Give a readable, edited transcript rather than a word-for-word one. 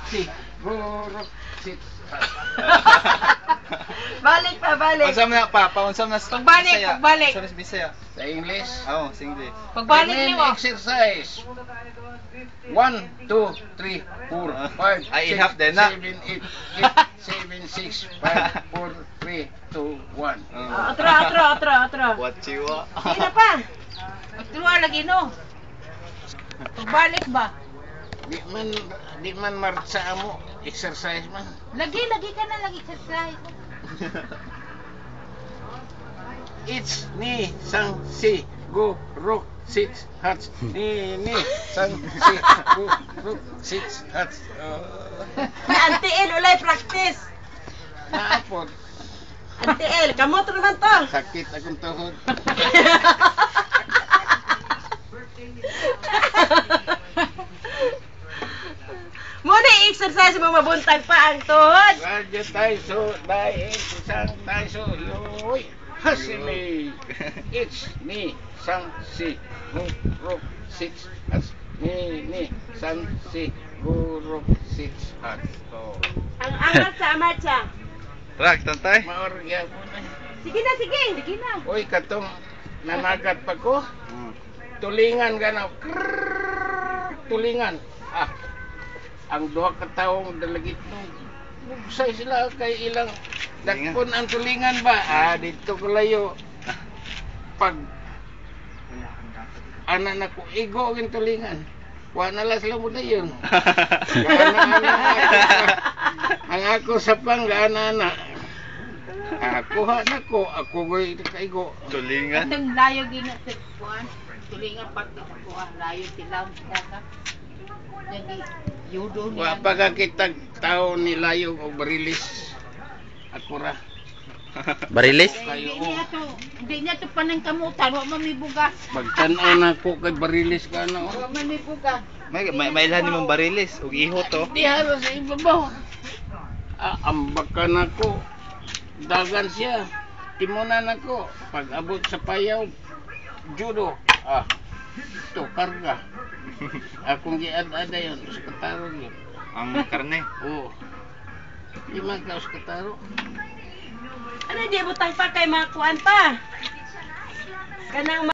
siguro sit. Balik pa, balik. Unsam na pa, unsam na. Pagbalik, Bisaya. pagbalik. Unsam na Bisaya. Sa English. Oo, English. Pagbalik Remain niyo. exercise. 1, 2, 3, 4, 5, Ay, 6, half din na. 7, 8, 7, 6, 5, 4, 3, 2, 1. Atro. What you want? Sige na pa. Magtuluan lagi no. Pagbalik ba? Di man marcha mo, exercise man. Lagi ka na lagi exercise. It's ni sang si go rock six hats ni sang si go rock six hats. May anti-el ulay practice. Naapod. Anti-el, kamot naman to. Sakit akong tuhod. Muna i-exercise mo mabuntag pa ang tuhod. Radyo tayo so dahil isang tayo so yoy. Hasimi. It's ni sang si go rock six hats ni sang si go rock six hats. Ang angat sa amatsa. Rag, tantay. Maorya po na. Sige na. Uy, katong nanagat pa ko. Tulingan ka na. Tulingan. Ang duha ka taong dalagit no. Bugsay sila kay ilang dakpon ang tulingan ba? Dito ko layo. Pag ana na ko igo ang tulingan. Wa na lang sila mo na yun. Ang ako sa panggana. Kuha na ko. Ako go'y kaigo. Tulingan. Atong layo ginat sa kuan. Tulingan pag kuan layo tilaw sa ka. Jadi judo Wa niya. pagkakitag tao ni Layo o Barilis. Ako ra. Barilis? Hindi niya to panang kamutan, wa man may bugas. Pagtan-aw na ko kay Barilis ka na. Wa man may bugas. May ilhan nimong barilis ug iho to. Di halos sa ibabaw. Ambak ka na ko. Dagan siya. Timunan ako. Pag abot sa payaw, judo. Ito, karga. Akong giad-ada yun. Uskataro yun. Ang karne. Oo. Lima ka uskataro. Ano di butang pa kay mga kuan pa? Kanang